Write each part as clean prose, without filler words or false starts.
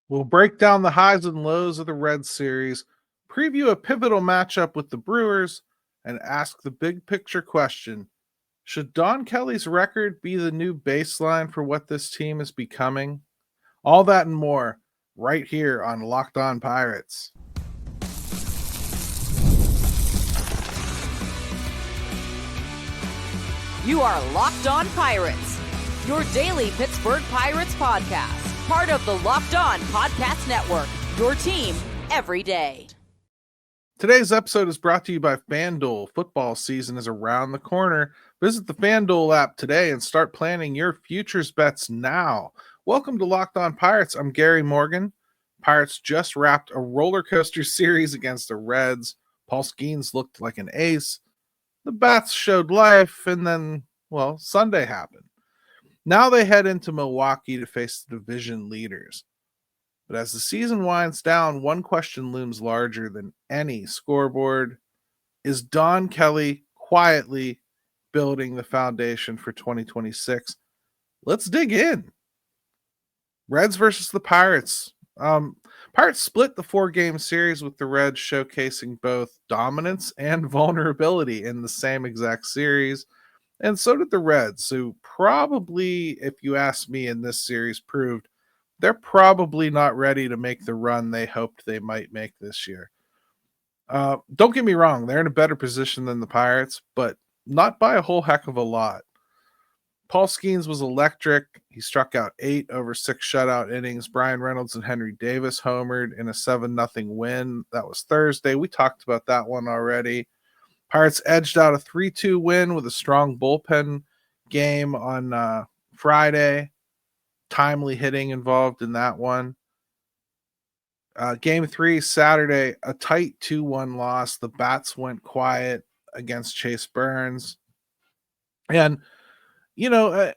We'll break down the highs and lows of the Reds series, preview a pivotal matchup with the Brewers, and ask the big picture question: should Don Kelly's record be the new baseline for what this team is becoming? All that and more right here on Locked On Pirates. You are Locked On Pirates, your daily Pittsburgh Pirates podcast. Part of the Locked On Podcast Network, your team every day. Today's episode is brought to you by FanDuel. Football season is around the corner. Visit the FanDuel app today and start planning your futures bets now. Welcome to Locked On Pirates. I'm Gary Morgan. Pirates just wrapped a roller coaster series against the Reds. Paul Skenes looked like an ace. The bats showed life, and then, Sunday happened. Now they head into Milwaukee to face the division leaders. But as the season winds down, one question looms larger than any scoreboard. Is Don Kelly quietly building the foundation for 2026? Let's dig in. Reds versus the Pirates. Pirates split the 4-game series with the Reds showcasing both dominance and vulnerability in the same exact series. And so did the Reds, who probably, if you ask me in this series, proved they're probably not ready to make the run they hoped they might make this year. Don't get me wrong, they're in a better position than the Pirates, but not by a whole heck of a lot. Paul Skenes was electric. He struck out 8 over 6 shutout innings. Brian Reynolds and Henry Davis homered in a 7-0 win. That was Thursday. We talked about that one already. Pirates edged out a 3-2 win with a strong bullpen game on Friday. Timely hitting involved in that one. Game 3, Saturday, a tight 2-1 loss. The bats went quiet against Chase Burns. And, I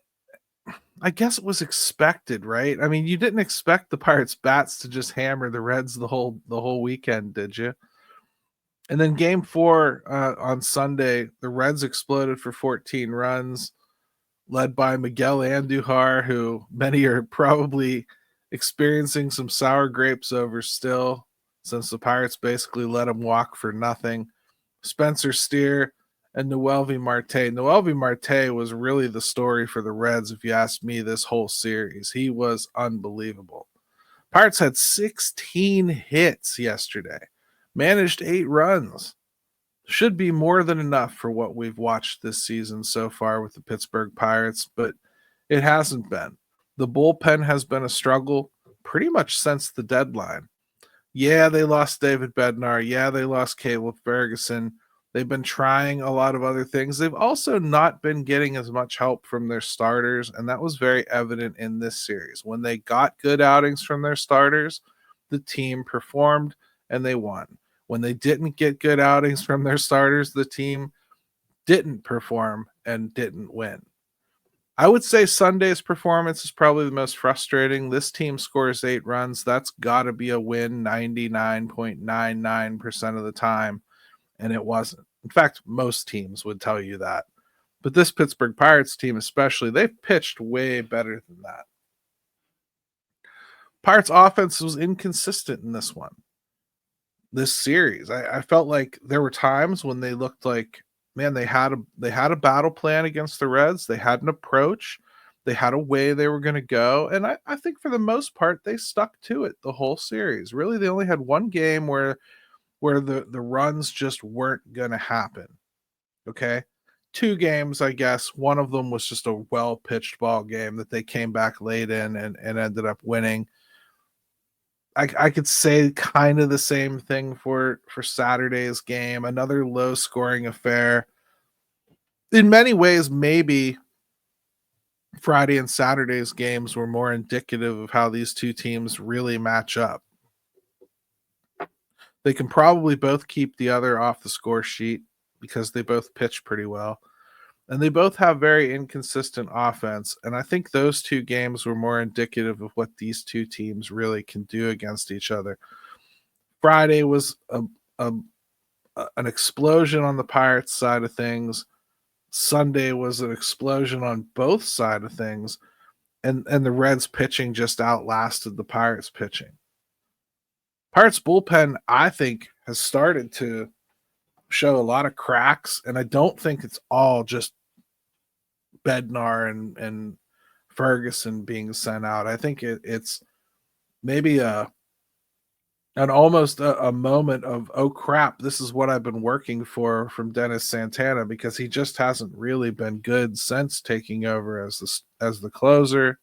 guess it was expected, right? I mean, you didn't expect the Pirates bats to just hammer the Reds the whole weekend, did you? And then game 4 on Sunday, the Reds exploded for 14 runs, led by Miguel Andujar, who many are probably experiencing some sour grapes over still, since the Pirates basically let him walk for nothing. Spencer Steer and Noelvi Marte. Noelvi Marte was really the story for the Reds, if you ask me, this whole series. He was unbelievable. Pirates had 16 hits yesterday. Managed 8 runs. Should be more than enough for what we've watched this season so far with the Pittsburgh Pirates, but it hasn't been. The bullpen has been a struggle pretty much since the deadline. Yeah, they lost David Bednar. Yeah, they lost Caleb Ferguson. They've been trying a lot of other things. They've also not been getting as much help from their starters, and that was very evident in this series. When they got good outings from their starters, the team performed and they won. When they didn't get good outings from their starters, the team didn't perform and didn't win. I would say Sunday's performance is probably the most frustrating. This team scores 8 runs. That's got to be a win 99.99% of the time, and it wasn't. In fact, most teams would tell you that. But this Pittsburgh Pirates team especially, they've pitched way better than that. Pirates offense was inconsistent in this series. I felt like there were times when they looked like, man, they had a battle plan against the Reds. They had an approach. They had a way they were going to go. And I think for the most part, they stuck to it the whole series. Really, they only had one game where the runs just weren't going to happen. Okay? 2 games, I guess. One of them was just a well-pitched ball game that they came back late in and ended up winning. I could say kind of the same thing for Saturday's game. Another low-scoring affair. In many ways, maybe Friday and Saturday's games were more indicative of how these two teams really match up. They can probably both keep the other off the score sheet because they both pitch pretty well. And they both have very inconsistent offense. And I think those 2 games were more indicative of what these 2 teams really can do against each other. Friday was an explosion on the Pirates side of things. Sunday was an explosion on both sides of things. And the Reds pitching just outlasted the Pirates pitching. Pirates bullpen, I think, has started to show a lot of cracks, and I don't think it's all just Bednar and Ferguson being sent out. I think it's maybe almost a moment of, oh crap, this is what I've been working for from Dennis Santana, because he just hasn't really been good since taking over as the closer.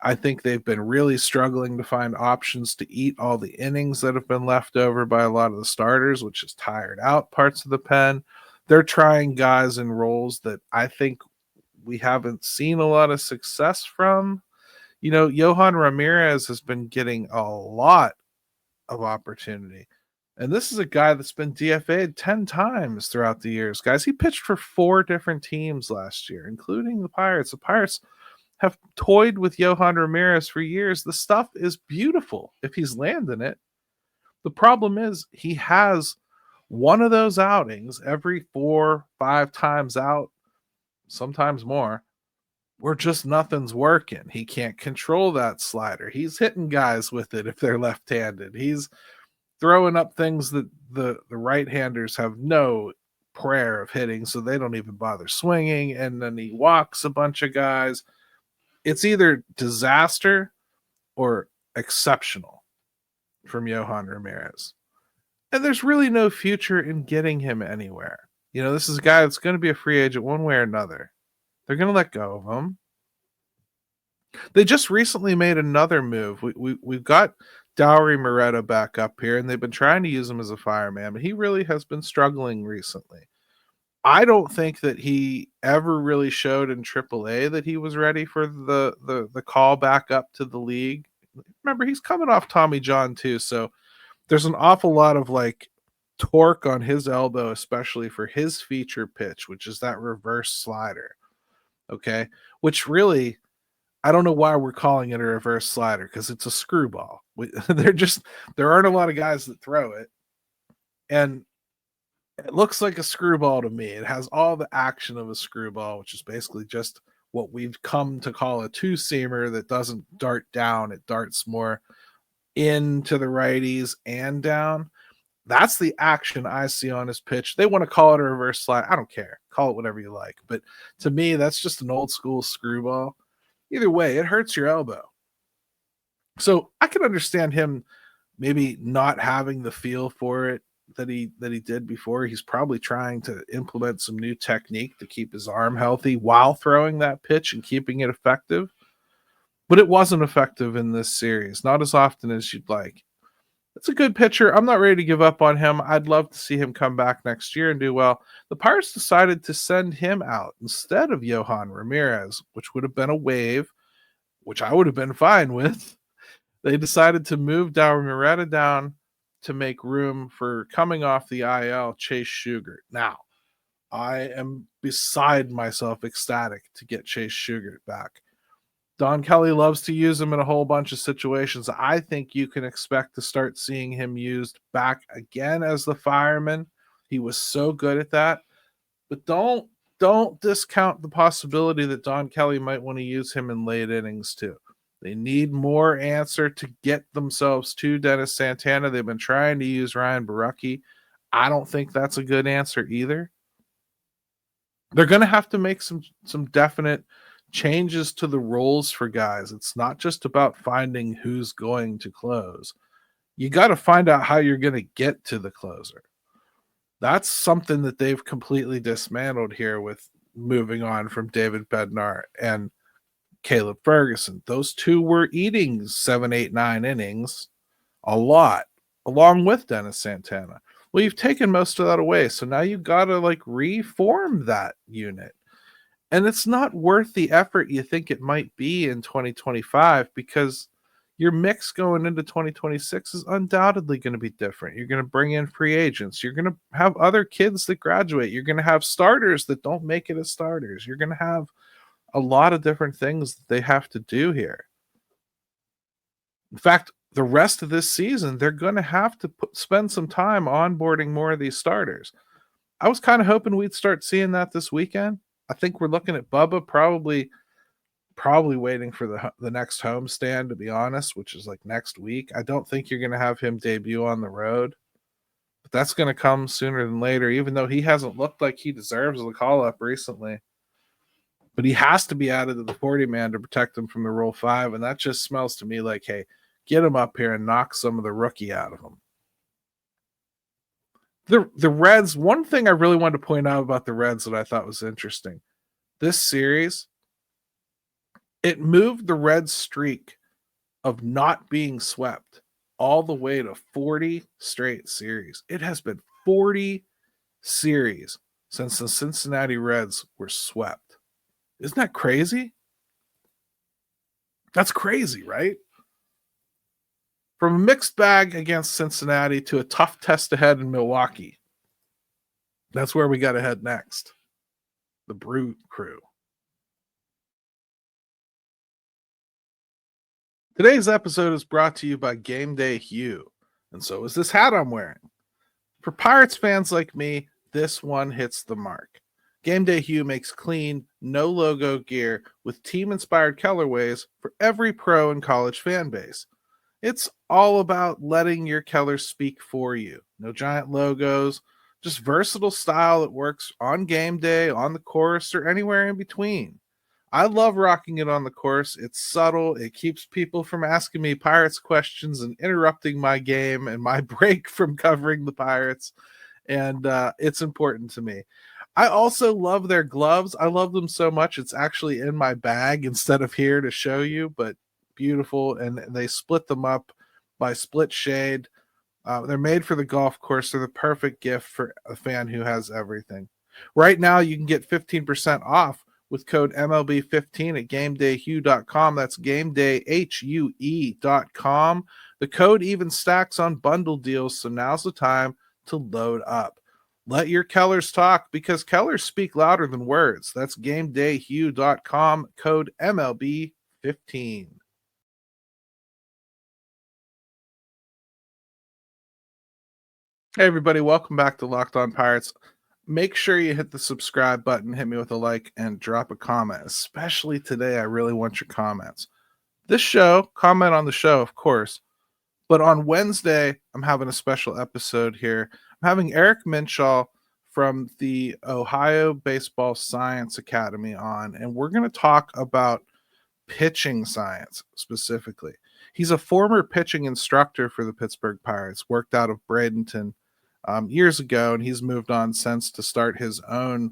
I think they've been really struggling to find options to eat all the innings that have been left over by a lot of the starters, which has tired out parts of the pen. They're trying guys in roles that I think we haven't seen a lot of success from. Johan Ramirez has been getting a lot of opportunity. And this is a guy that's been DFA'd 10 times throughout the years. Guys, he pitched for 4 different teams last year, including the Pirates. The Pirates have toyed with Johan Ramirez for years. The stuff is beautiful if he's landing it. The problem is he has one of those outings every 4-5 times out, sometimes more, where just nothing's working. He can't control that slider. He's hitting guys with it if they're left-handed. He's throwing up things that the right-handers have no prayer of hitting, so they don't even bother swinging, and then he walks a bunch of guys. It's either disaster or exceptional from Johan Ramirez. And there's really no future in getting him anywhere. This is a guy that's going to be a free agent one way or another. They're going to let go of him. They just recently made another move. We've got Dowry Moretta back up here, and they've been trying to use him as a fireman, but he really has been struggling recently. I don't think that he ever really showed in AAA that he was ready for the call back up to the league. Remember, he's coming off Tommy John too, so there's an awful lot of torque on his elbow, especially for his feature pitch, which is that reverse slider. Okay, which really, I don't know why we're calling it a reverse slider, because it's a screwball. There aren't a lot of guys that throw it, and it looks like a screwball to me. It has all the action of a screwball, which is basically just what we've come to call a two-seamer that doesn't dart down. It darts more into the righties and down. That's the action I see on his pitch. They want to call it a reverse slide. I don't care. Call it whatever you like. But to me, that's just an old school screwball. Either way, it hurts your elbow. So I can understand him maybe not having the feel for it that he did before. He's probably trying to implement some new technique to keep his arm healthy while throwing that pitch and keeping it effective. But it wasn't effective in this series, not as often as you'd like. It's a good pitcher. I'm not ready to give up on him. I'd love to see him come back next year and do well. The Pirates decided to send him out instead of Johan Ramirez, which would have been a wave, which I would have been fine with. They decided to move Dowry Moretta down to make room for, coming off the IL, Chase Shugart. Now, I am beside myself ecstatic to get Chase Shugart back. Don Kelly loves to use him in a whole bunch of situations. I think you can expect to start seeing him used back again as the fireman. He was so good at that. But don't discount the possibility that Don Kelly might want to use him in late innings too. They need more answer to get themselves to Dennis Santana. They've been trying to use Ryan Borucki. I don't think that's a good answer either. They're going to have to make some definite changes to the roles for guys. It's not just about finding who's going to close. You got to find out how you're going to get to the closer. That's something that they've completely dismantled here with moving on from David Bednar and Caleb Ferguson. Those two were eating 7, 8, 9 innings a lot, along with Dennis Santana. Well, you've taken most of that away, so now you've got to reform that unit. And it's not worth the effort you think it might be in 2025, because your mix going into 2026 is undoubtedly going to be different. You're going to bring in free agents. You're going to have other kids that graduate. You're going to have starters that don't make it as starters. You're going to have a lot of different things that they have to do here. In fact, the rest of this season, they're going to have to spend some time onboarding more of these starters. I was kind of hoping we'd start seeing that this weekend. I think we're looking at Bubba probably probably waiting for the next homestand, to be honest, which is like next week. I don't think you're going to have him debut on the road, but that's going to come sooner than later, even though he hasn't looked like he deserves the call-up recently. But he has to be added to the 40-man to protect him from the Rule 5, and that just smells to me like, hey, get him up here and knock some of the rookie out of him. The Reds, one thing I really wanted to point out about the Reds that I thought was interesting, this series, it moved the Reds' streak of not being swept all the way to 40 straight series. It has been 40 series since the Cincinnati Reds were swept. Isn't that crazy? That's crazy, right? From a mixed bag against Cincinnati to a tough test ahead in Milwaukee. That's where we got to head next. The Brew Crew. Today's episode is brought to you by Gameday Hue, and so is this hat I'm wearing. For Pirates fans like me, this one hits the mark. Gameday Hue makes clean, no-logo gear with team-inspired colorways for every pro and college fan base. It's all about letting your colors speak for you. No giant logos, just versatile style that works on game day, on the course, or anywhere in between. I love rocking it on the course. It's subtle. It keeps people from asking me Pirates questions and interrupting my game and my break from covering the Pirates. And it's important to me. I also love their gloves. I love them so much. It's actually in my bag instead of here to show you, but beautiful. And they split them up by split shade. They're made for the golf course. They're the perfect gift for a fan who has everything. Right now, you can get 15% off with code MLB15 at GamedayHue.com. That's GamedayHue.com. The code even stacks on bundle deals, so now's the time to load up. Let your colors talk, because colors speak louder than words. That's GamedayHue.com, code MLB15. Hey everybody, welcome back to Locked On Pirates. Make sure you hit the subscribe button, hit me with a like, and drop a comment. Especially today, I really want your comments. This show, comment on the show, of course. But on Wednesday, I'm having a special episode here. I'm having Eric Minshaw from the Ohio Baseball Science Academy on, and we're going to talk about pitching science specifically. He's a former pitching instructor for the Pittsburgh Pirates, worked out of Bradenton years ago, and he's moved on since to start his own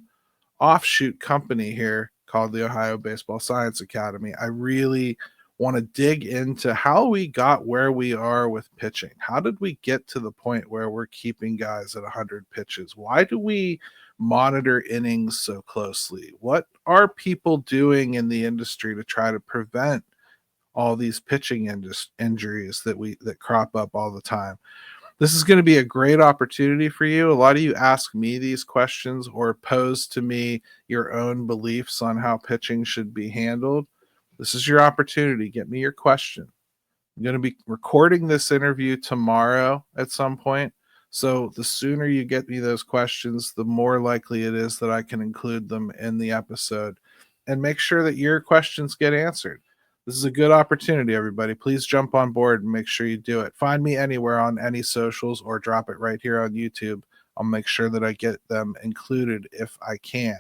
offshoot company here called the Ohio Baseball Science Academy. I really want to dig into how we got where we are with pitching. How did we get to the point where we're keeping guys at 100 pitches? Why do we monitor innings so closely? What are people doing in the industry to try to prevent all these pitching injuries that crop up all the time? This is going to be a great opportunity for you. A lot of you ask me these questions or pose to me your own beliefs on how pitching should be handled. This is your opportunity. Get me your question. I'm going to be recording this interview tomorrow at some point. So the sooner you get me those questions, the more likely it is that I can include them in the episode and make sure that your questions get answered. This is a good opportunity, everybody. Please jump on board and make sure you do it. Find me anywhere on any socials or drop it right here on YouTube. I'll make sure that I get them included if I can.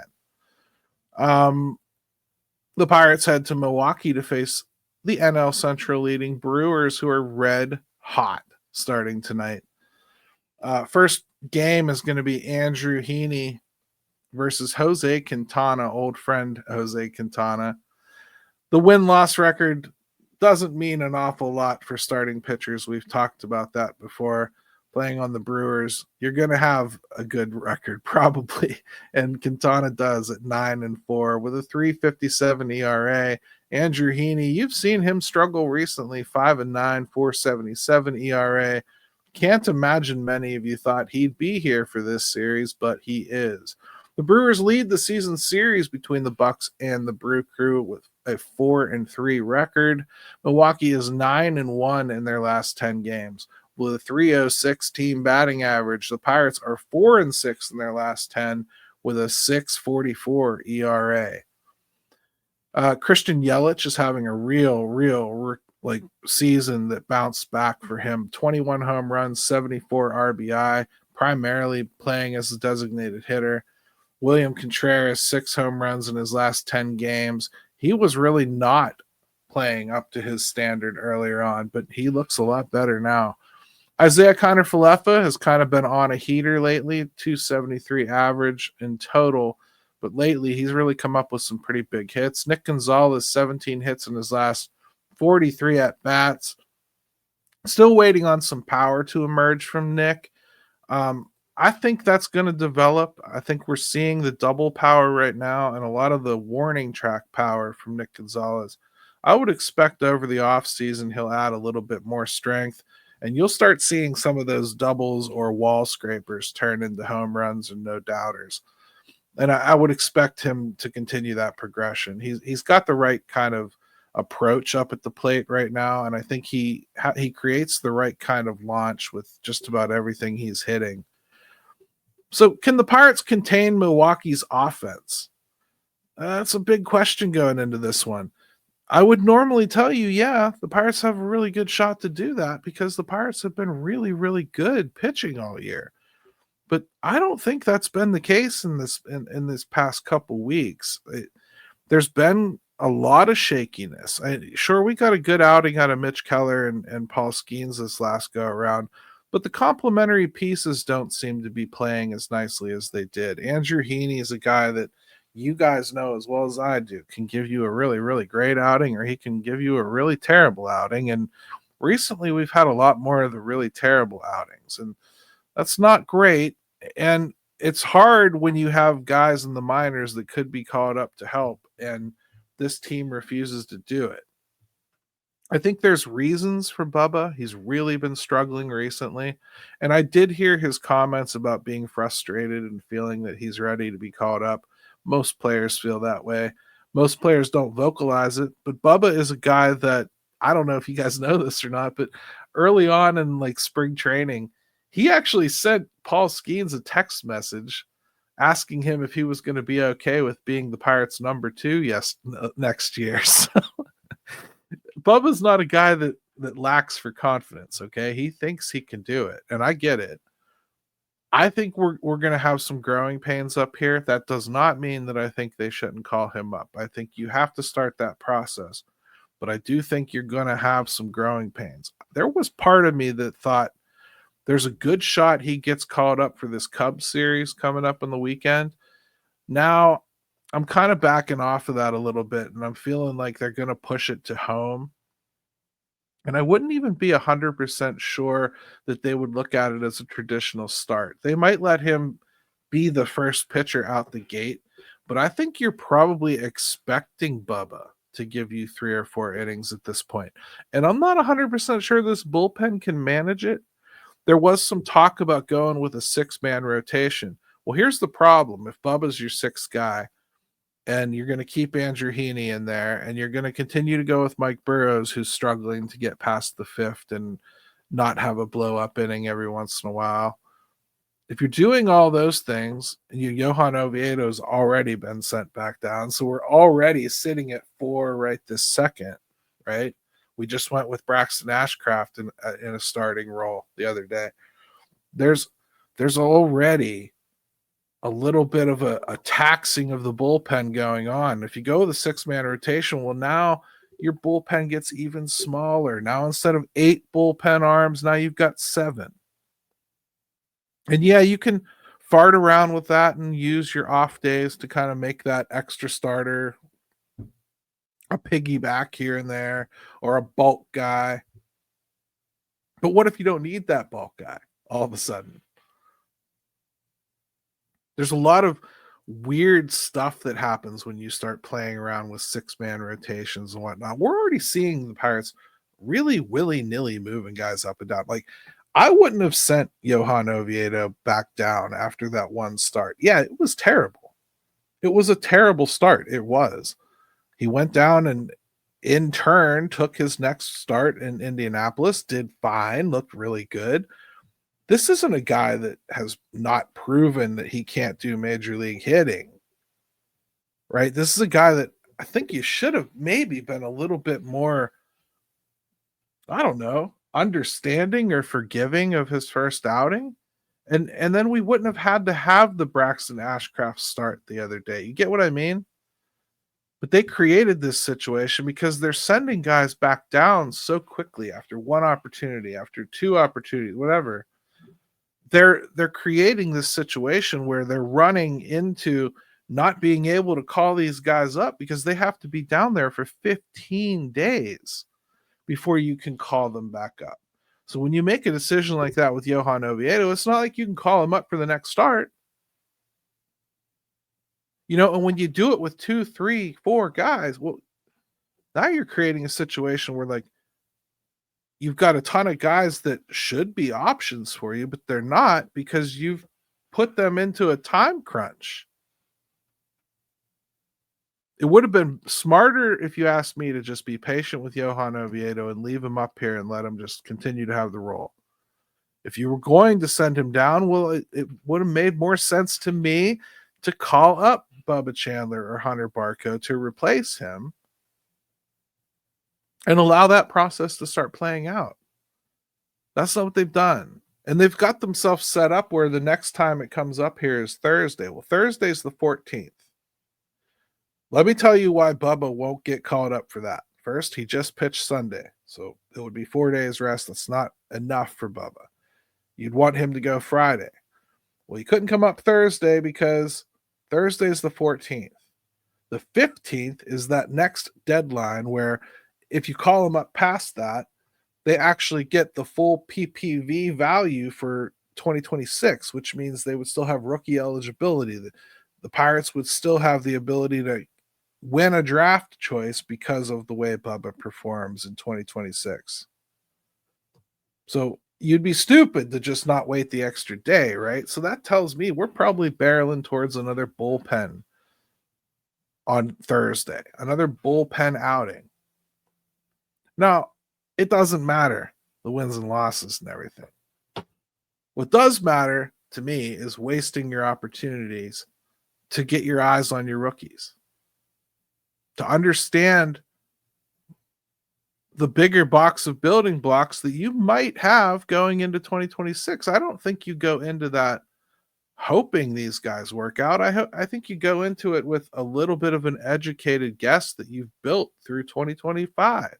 The Pirates head to Milwaukee to face the NL Central leading Brewers, who are red hot starting tonight. First game is going to be Andrew Heaney versus Jose Quintana, old friend Jose Quintana. The win-loss record doesn't mean an awful lot for starting pitchers. We've talked about that before. Playing on the Brewers, you're going to have a good record probably, and Quintana does at 9-4 with a 3.57 ERA. Andrew Heaney, you've seen him struggle recently, 5-9, 4.77 ERA. Can't imagine many of you thought he'd be here for this series, but he is. The Brewers lead the season series between the Bucks and the Brew Crew with a 4-3 record. Milwaukee is 9-1 in their last 10 games with a 306 team batting average. The Pirates are 4-6 in their last 10 with a 6.44 ERA. Christian Yelich is having a real like season that bounced back for him. 21 home runs, 74 RBI, primarily playing as a designated hitter. William Contreras, 6 home runs in his last 10 games. He was really not playing up to his standard earlier on, but he looks a lot better now. Isaiah Kiner-Falefa has kind of been on a heater lately, 273 average in total, but lately he's really come up with some pretty big hits. Nick Gonzalez, 17 hits in his last 43 at-bats. Still waiting on some power to emerge from Nick. I think that's going to develop. I think we're seeing the double power right now and a lot of the warning track power from Nick Gonzalez. I would expect over the offseason he'll add a little bit more strength, and you'll start seeing some of those doubles or wall scrapers turn into home runs and no doubters. And I would expect him to continue that progression. He's got the right kind of approach up at the plate right now, and I think he creates the right kind of launch with just about everything he's hitting. So can the Pirates contain Milwaukee's offense? That's a big question going into this one. I would normally tell you, yeah, the Pirates have a really good shot to do that because the Pirates have been really, really good pitching all year. But I don't think that's been the case in this past couple weeks. There's been a lot of shakiness. Sure, we got a good outing out of Mitch Keller and Paul Skenes this last go around, but the complementary pieces don't seem to be playing as nicely as they did. Andrew Heaney is a guy that you guys know as well as I do can give you a really, really great outing, or he can give you a really terrible outing. And recently we've had a lot more of the really terrible outings, and that's not great. And it's hard when you have guys in the minors that could be called up to help, and this team refuses to do it. I think there's reasons for Bubba. He's really been struggling recently. And I did hear his comments about being frustrated and feeling that he's ready to be called up. Most players feel that way. Most players don't vocalize it, but Bubba is a guy that, I don't know if you guys know this or not, but early on in like spring training, he actually sent Paul Skenes a text message asking him if he was going to be okay with being the Pirates' number 2 next year. So Bubba's not a guy that lacks for confidence, okay? He thinks he can do it, and I get it. I think we're going to have some growing pains up here. That does not mean that I think they shouldn't call him up. I think you have to start that process, but I do think you're going to have some growing pains. There was part of me that thought there's a good shot he gets called up for this Cubs series coming up on the weekend. Now, I'm kind of backing off of that a little bit, and I'm feeling like they're going to push it to home. And I wouldn't even be 100% sure that they would look at it as a traditional start. They might let him be the first pitcher out the gate, but I think you're probably expecting Bubba to give you 3 or 4 innings at this point. And I'm not 100% sure this bullpen can manage it. There was some talk about going with a 6-man rotation. Well, here's the problem. If Bubba's your 6th guy, and you're going to keep Andrew Heaney in there, and you're going to continue to go with Mike Burrows, who's struggling to get past the 5th and not have a blow-up inning every once in a while. If you're doing all those things, and Johan Oviedo's already been sent back down, so we're already sitting at 4 right this second, right? We just went with Braxton Ashcraft in a starting role the other day. There's already a little bit of a taxing of the bullpen going on. If you go with a 6-man rotation, well, now your bullpen gets even smaller. Now, instead of 8 bullpen arms, now you've got 7. And yeah, you can fart around with that and use your off days to kind of make that extra starter a piggyback here and there, or a bulk guy. But what if you don't need that bulk guy all of a sudden? There's a lot of weird stuff that happens when you start playing around with 6-man rotations and whatnot. We're already seeing the Pirates really willy-nilly moving guys up and down. Like, I wouldn't have sent Johan Oviedo back down after that one start. Yeah, it was terrible. It was a terrible start. It was. He went down and in turn took his next start in Indianapolis, did fine, looked really good. This isn't a guy that has not proven that he can't do major league hitting, right? This is a guy that I think you should have maybe been a little bit more, I don't know, understanding or forgiving of his first outing. And then we wouldn't have had to have the Braxton Ashcraft start the other day. You get what I mean? But they created this situation because they're sending guys back down so quickly after one opportunity, after two opportunities, whatever. They're creating this situation where they're running into not being able to call these guys up because they have to be down there for 15 days before you can call them back up. So when you make a decision like that with Johan Oviedo, it's not like you can call him up for the next start. And when you do it with 2, 3, 4 guys, well, now you're creating a situation where, like, you've got a ton of guys that should be options for you, but they're not because you've put them into a time crunch. It would have been smarter, if you asked me, to just be patient with Johan Oviedo and leave him up here and let him just continue to have the role. If you were going to send him down, well, it would have made more sense to me to call up Bubba Chandler or Hunter Barco to replace him and allow that process to start playing out. That's not what they've done. And they've got themselves set up where the next time it comes up here is Thursday. Well, Thursday's the 14th. Let me tell you why Bubba won't get called up for that. First, he just pitched Sunday, so it would be 4 days rest. That's not enough for Bubba. You'd want him to go Friday. Well, he couldn't come up Thursday because Thursday is the 14th. The 15th is that next deadline where if you call him up past that, they actually get the full PPV value for 2026, which means they would still have rookie eligibility. The Pirates would still have the ability to win a draft choice because of the way Bubba performs in 2026. So you'd be stupid to just not wait the extra day, right? So that tells me we're probably barreling towards another bullpen on Thursday, another bullpen outing. Now, it doesn't matter, the wins and losses and everything. What does matter to me is wasting your opportunities to get your eyes on your rookies, to understand the bigger box of building blocks that you might have going into 2026. I don't think you go into that hoping these guys work out. I think you go into it with a little bit of an educated guess that you've built through 2025.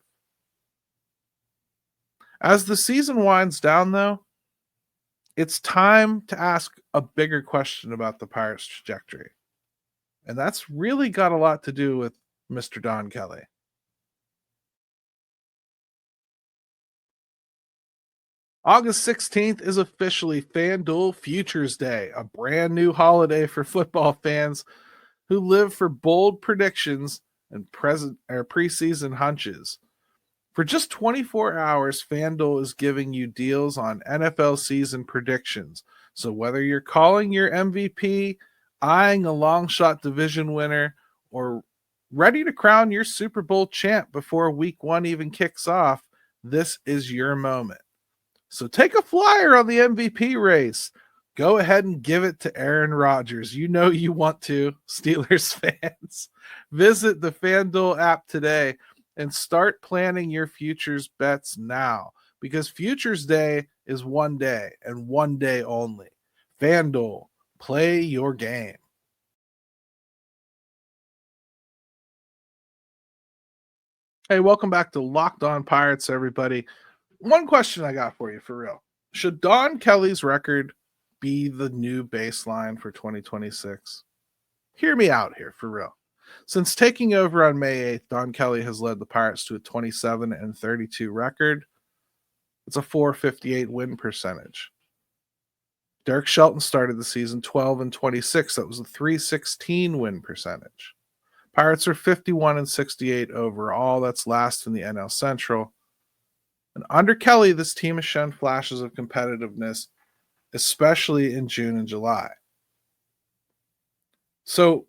As the season winds down, though, it's time to ask a bigger question about the Pirates' trajectory. And that's really got a lot to do with Mr. Don Kelly. August 16th is officially FanDuel Futures Day, a brand new holiday for football fans who live for bold predictions and preseason hunches. For just 24 hours, FanDuel is giving you deals on NFL season predictions. So whether you're calling your MVP, eyeing a long shot division winner, or ready to crown your Super Bowl champ before week 1 even kicks off, this is your moment. So take a flyer on the MVP race. Go ahead and give it to Aaron Rodgers. You know you want to, Steelers fans. Visit the FanDuel app today and start planning your futures bets now, because Futures Day is one day and one day only. FanDuel, play your game. Hey, welcome back to Locked On Pirates, everybody. One question I got for you, for real. Should Don Kelly's record be the new baseline for 2026? Hear me out here, for real. Since taking over on May 8th, Don Kelly has led the Pirates to a 27-32 record. It's a .458 win percentage. Derek Shelton started the season 12-26. That was a .316 win percentage. Pirates are 51-68 overall. That's last in the NL Central. And under Kelly, this team has shown flashes of competitiveness, especially in June and July. So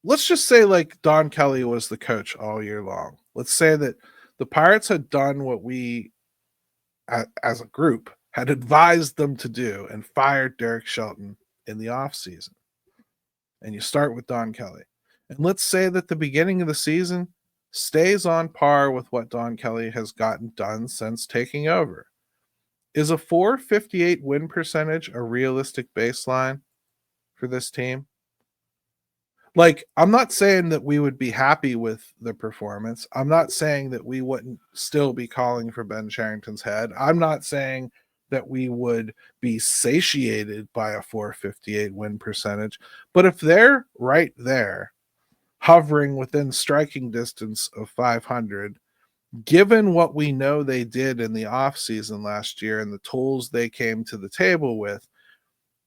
let's just say like Don Kelly was the coach all year long. Let's say that the Pirates had done what we, as a group, had advised them to do and fired Derek Shelton in the offseason. And you start with Don Kelly. And let's say that the beginning of the season stays on par with what Don Kelly has gotten done since taking over. Is a 458 win percentage a realistic baseline for this team? Like, I'm not saying that we would be happy with the performance. I'm not saying that we wouldn't still be calling for Ben Cherington's head. I'm not saying that we would be satiated by a 458 win percentage. But if they're right there, hovering within striking distance of 500, given what we know they did in the offseason last year and the tools they came to the table with,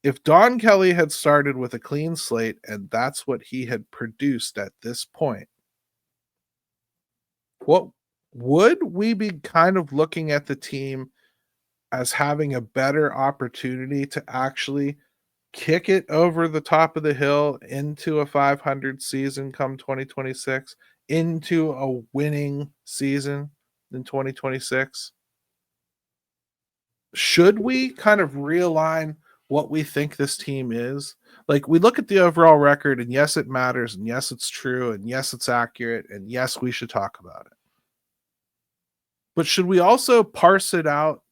if Don Kelly had started with a clean slate and that's what he had produced at this point, what would we be kind of looking at the team as having a better opportunity to actually kick it over the top of the hill into a 500 season come 2026, into a winning season in 2026? Should we kind of realign what we think this team is? Like, we look at the overall record, and yes, it matters, and yes, it's true, and yes, it's accurate, and yes, we should talk about it. But should we also parse it out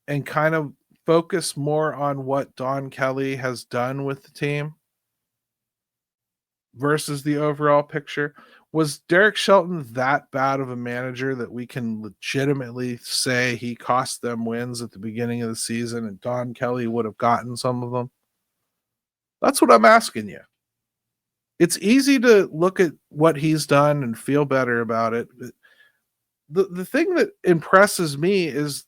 and kind of focus more on what Don Kelly has done with the team versus the overall picture? Was Derek Shelton that bad of a manager that we can legitimately say he cost them wins at the beginning of the season and Don Kelly would have gotten some of them? That's what I'm asking you. It's easy to look at what he's done and feel better about it. The thing that impresses me is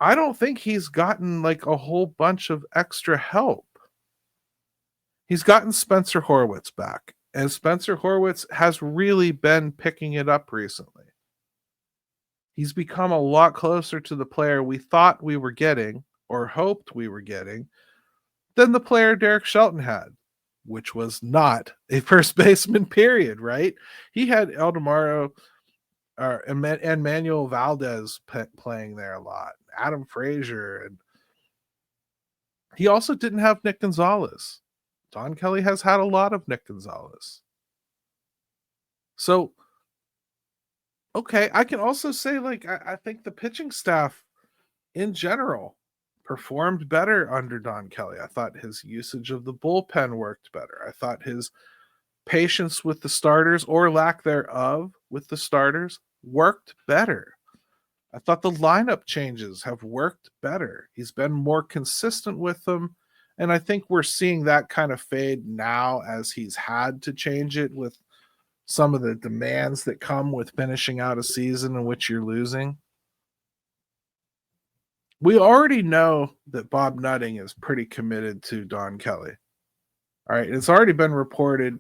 I don't think he's gotten like a whole bunch of extra help. He's gotten Spencer Horwitz back, and Spencer Horwitz has really been picking it up recently. He's become a lot closer to the player we thought we were getting or hoped we were getting than the player Derek Shelton had, which was not a first baseman, period, right? He had Eldemaro and Manuel Valdez playing there a lot, Adam Frazier, and he also didn't have Nick Gonzalez. Don Kelly has had a lot of Nick Gonzalez. So, okay, I can also say, like, I think the pitching staff in general performed better under Don Kelly. I thought his usage of the bullpen worked better. I thought his patience with the starters, or lack thereof with the starters, worked better. I thought the lineup changes have worked better. He's been more consistent with them. And I think we're seeing that kind of fade now as he's had to change it with some of the demands that come with finishing out a season in which you're losing. We already know that Bob Nutting is pretty committed to Don Kelly. All right. It's already been reported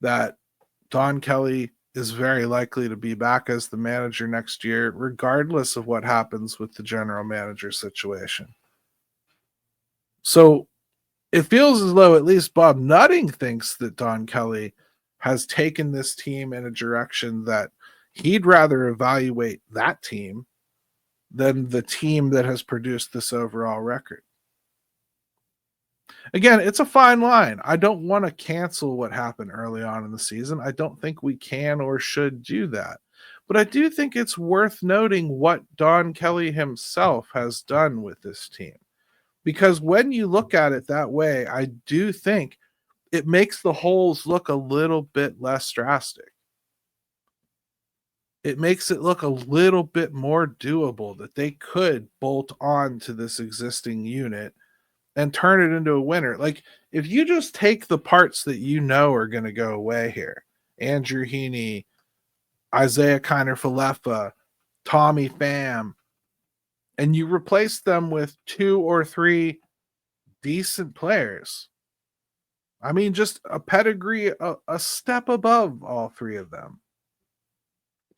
that Don Kelly is very likely to be back as the manager next year, regardless of what happens with the general manager situation. So it feels as though at least Bob Nutting thinks that Don Kelly has taken this team in a direction that he'd rather evaluate that team than the team that has produced this overall record. Again, it's a fine line. I don't want to cancel what happened early on in the season. I don't think we can or should do that. But I do think it's worth noting what Don Kelly himself has done with this team. Because when you look at it that way, I do think it makes the holes look a little bit less drastic. It makes it look a little bit more doable that they could bolt on to this existing unit and turn it into a winner. Like, if you just take the parts that you know are going to go away here, Andrew Heaney, Isaiah Kiner-Falefa, Tommy Pham, and you replace them with 2 or 3 decent players. I mean, just a pedigree, a step above all 3 of them.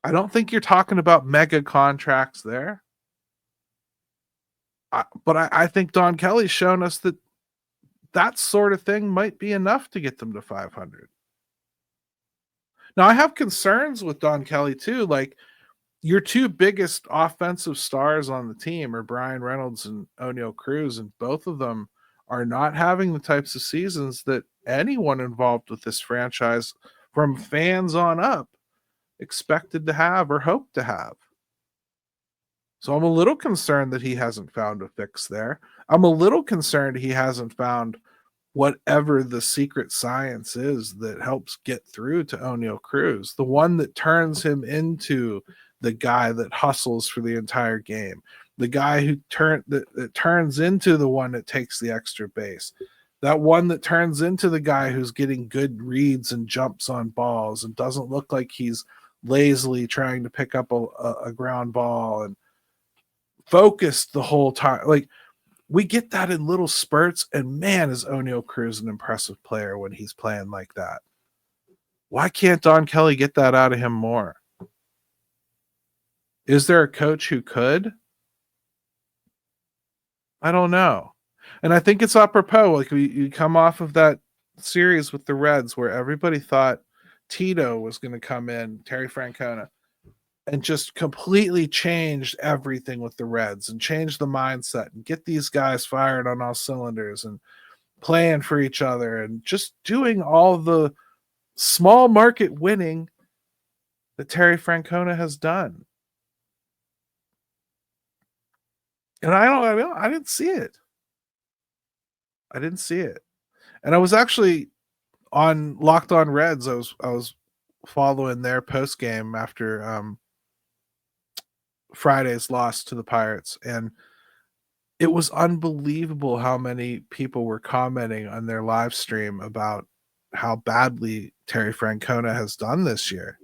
I don't think you're talking about mega contracts there. But I think Don Kelly's shown us that that sort of thing might be enough to get them to 500. Now, I have concerns with Don Kelly too. Like, your 2 biggest offensive stars on the team are Brian Reynolds and O'Neal Cruz, and both of them are not having the types of seasons that anyone involved with this franchise from fans on up expected to have or hope to have. So I'm a little concerned that he hasn't found a fix there. I'm a little concerned he hasn't found whatever the secret science is that helps get through to O'Neal Cruz, the one that turns him into the guy that hustles for the entire game, the guy who that turns into the one that takes the extra base, that one that turns into the guy who's getting good reads and jumps on balls and doesn't look like he's lazily trying to pick up a ground ball and focused the whole time. Like, we get that in little spurts, and man, is O'Neal Cruz an impressive player when he's playing like that. Why can't Don Kelly get that out of him more? Is there a coach who could? I don't know. And I think it's apropos. Like, you come off of that series with the Reds where everybody thought Tito was going to come in, Terry Francona, and just completely changed everything with the Reds and changed the mindset and get these guys fired on all cylinders and playing for each other and just doing all the small market winning that Terry Francona has done. And I didn't see it. I didn't see it. And I was actually on Locked On Reds. I was following their post game after Friday's loss to the Pirates, and it was unbelievable how many people were commenting on their live stream about how badly Terry Francona has done this year.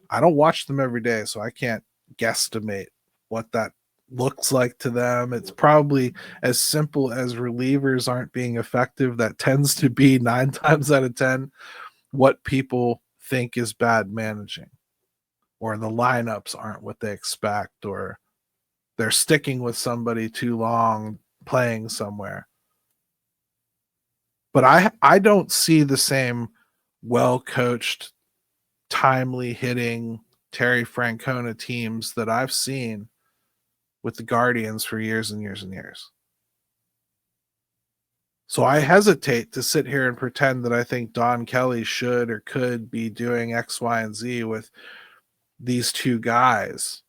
I don't watch them every day, so I can't guesstimate what that looks like to them. It's probably as simple as relievers aren't being effective. That tends to be 9 times out of 10 what people think is bad managing, or the lineups aren't what they expect, or they're sticking with somebody too long playing somewhere. But I don't see the same well-coached, timely hitting Terry Francona teams that I've seen with the Guardians for years and years and years. So I hesitate to sit here and pretend that I think Don Kelly should or could be doing X, Y, and Z with these two guys.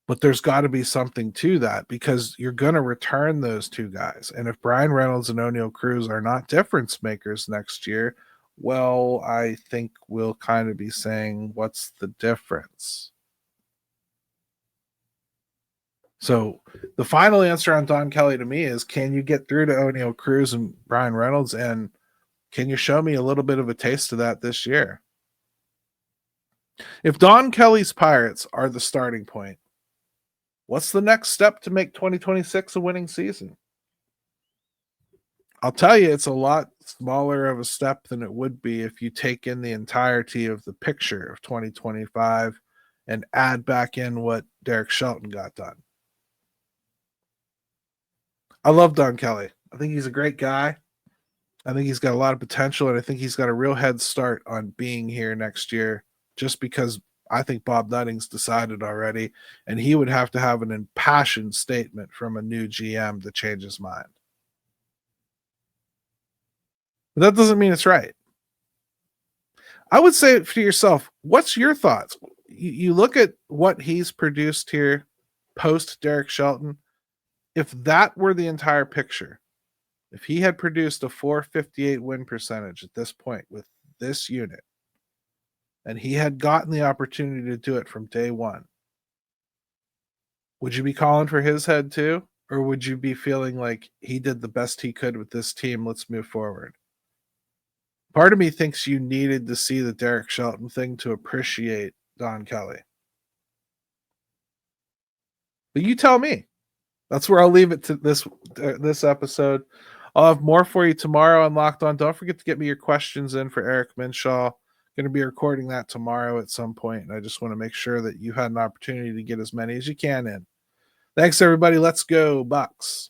But there's got to be something to that, because you're going to return those two guys. And if Brian Reynolds and O'Neal Cruz are not difference makers next year, well, I think we'll kind of be saying, what's the difference? So the final answer on Don Kelly to me is, can you get through to O'Neal Cruz and Brian Reynolds? And can you show me a little bit of a taste of that this year? If Don Kelly's Pirates are the starting point, what's the next step to make 2026 a winning season? I'll tell you, it's a lot smaller of a step than it would be if you take in the entirety of the picture of 2025 and add back in what Derek Shelton got done. I love Don Kelly. I think he's a great guy. I think he's got a lot of potential, and I think he's got a real head start on being here next year, just because I think Bob Nutting's decided already, and he would have to have an impassioned statement from a new GM to change his mind. But that doesn't mean it's right. I would say to yourself, what's your thoughts? You look at what he's produced here post Derek Shelton. If that were the entire picture, if he had produced a .458 win percentage at this point with this unit, and he had gotten the opportunity to do it from day one, would you be calling for his head too? Or would you be feeling like he did the best he could with this team, let's move forward? Part of me thinks you needed to see the Derek Shelton thing to appreciate Don Kelly. But you tell me. That's where I'll leave it to this episode. I'll have more for you tomorrow on Locked On. Don't forget to get me your questions in for Eric Minshaw. Going to be recording that tomorrow at some point, and I just want to make sure that you had an opportunity to get as many as you can in. Thanks, everybody. Let's go, Bucks.